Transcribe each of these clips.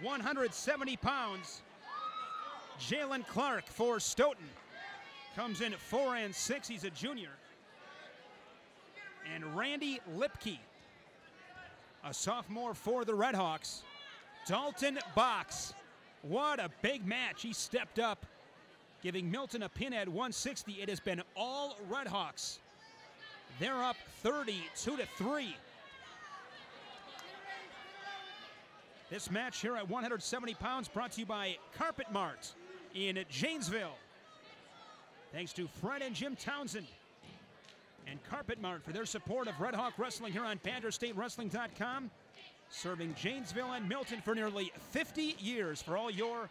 170 pounds. Jalen Clark for Stoughton comes in at 4'6". He's a junior. And Randy Lipke, a sophomore for the Redhawks. Dalton Box, what a big match. He stepped up, giving Milton a pin at 160. It has been all Redhawks. They're up 32-3. This match here at 170 pounds brought to you by Carpet Mart in Janesville. Thanks to Fred and Jim Townsend and Carpet Mart for their support of Redhawk Wrestling here on BadgerStateWrestling.com. Serving Janesville and Milton for nearly 50 years. For all your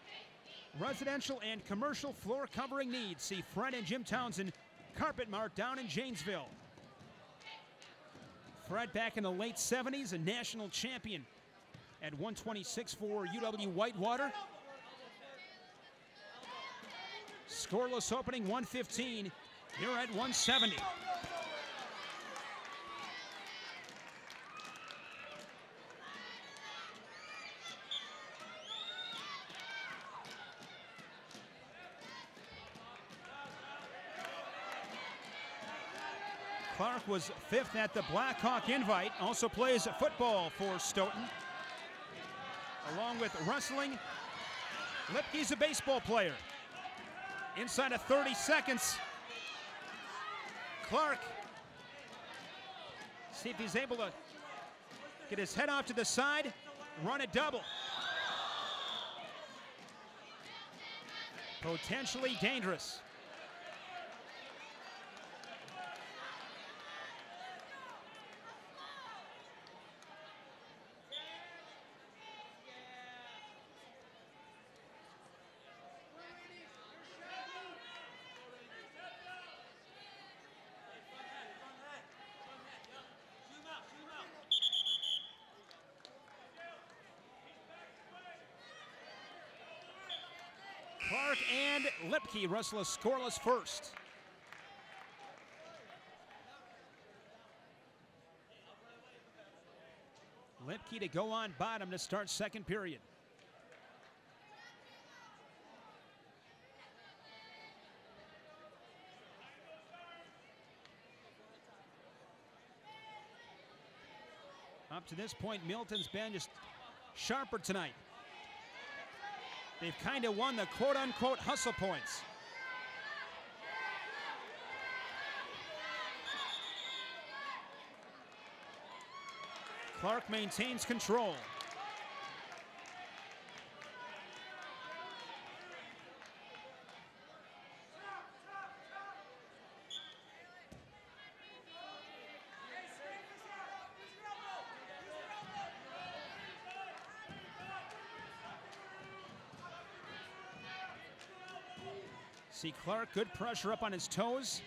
residential and commercial floor covering needs, see Fred and Jim Townsend, Carpet Mart down in Janesville. Fred back in the late 70s, a national champion at 126 for UW Whitewater. Scoreless opening, 115. Here at 170. Clark was 5th at the Blackhawk Invite, also plays football for Stoughton. Along with wrestling, Lipke's a baseball player. Inside of 30 seconds, Clark, see if he's able to get his head off to the side, run a double. Potentially dangerous. Clark and Lipke wrestle a scoreless first. Lipke to go on bottom to start second period. Up to this point, Milton's been just sharper tonight. They've kind of won the quote-unquote hustle points. Clark maintains control. See Clark, good pressure up on his toes.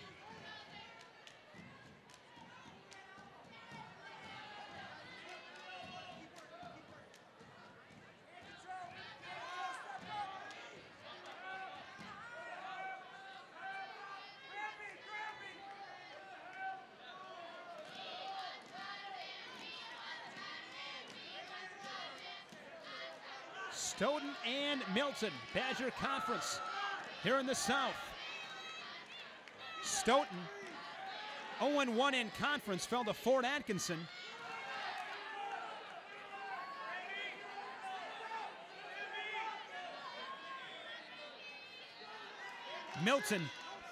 Stoughton and Milton, Badger Conference. Here in the South, Stoughton 0-1 in conference, fell to Fort Atkinson. Milton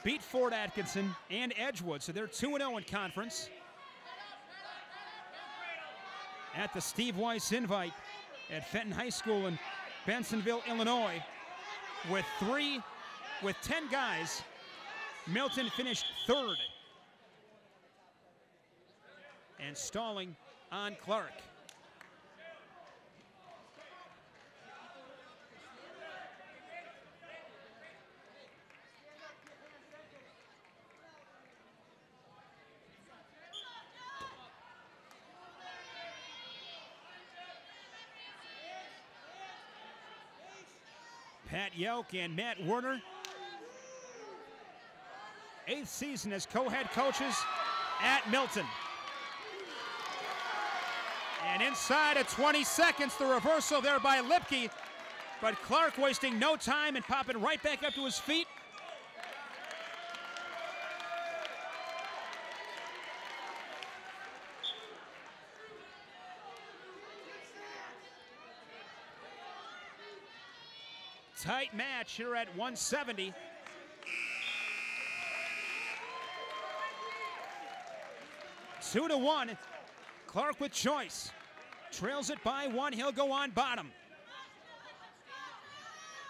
beat Fort Atkinson and Edgewood, so they're 2-0 in conference. At the Steve Weiss Invite at Fenton High School in Bensonville, Illinois, with 10 guys, Milton finished 3rd. And stalling on Clark. Pat Yoke and Matt Werner, 8th season as co-head coaches at Milton. And inside of 20 seconds, the reversal there by Lipke But Clark wasting no time and popping right back up to his feet. Tight match here at 170. Two to one. Clark with choice. Trails it by one. He'll go on bottom.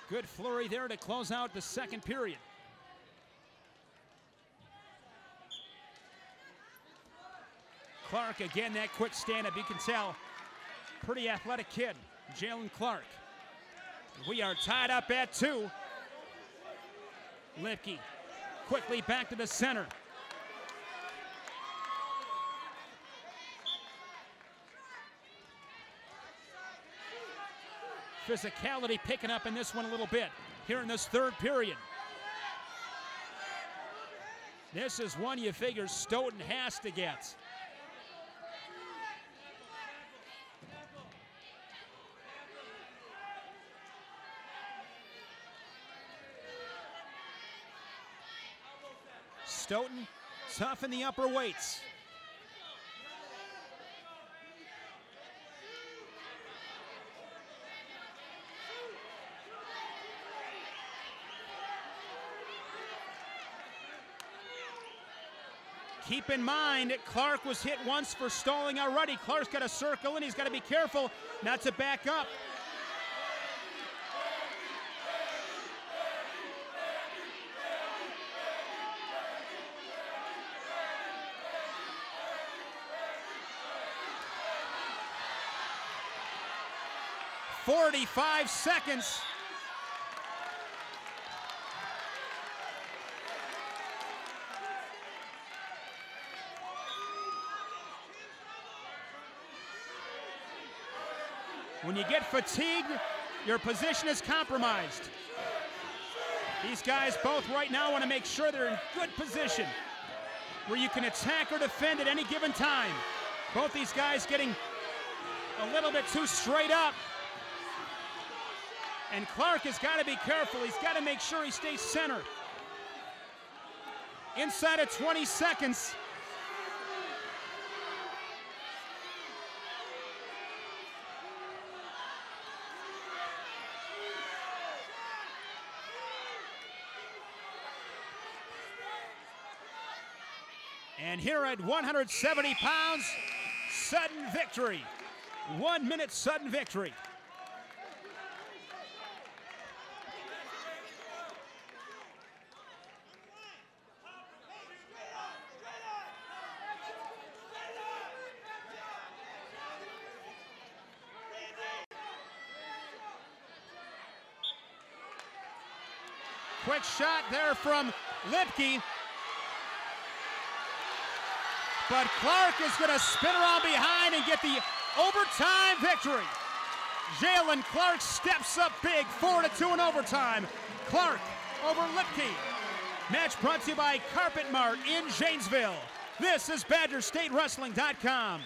Good flurry there to close out the second period. Clark again, that quick stand-up. You can tell, pretty athletic kid, Jalen Clark. We are tied up at 2. Lipke quickly back to the center. Physicality picking up in this one a little bit here in this third period. This is one you figure Stoughton has to get. Stoughton tough in the upper weights. Keep in mind, Clark was hit once for stalling already. Clark's got to circle in. He's got to be careful not to back up. "45 seconds. When you get fatigued, your position is compromised. These guys both right now want to make sure they're in good position where you can attack or defend at any given time. Both these guys getting a little bit too straight up. And Clark has got to be careful. He's got to make sure he stays center. Inside of 20 seconds. And here at 170 pounds, sudden victory. 1 minute sudden victory. Quick shot there from Lipke. But Clark is going to spin around behind and get the overtime victory. Jalen Clark steps up big, 4-2 in overtime. Clark over Lipke. Match brought to you by Carpet Mart in Janesville. This is BadgerStateWrestling.com.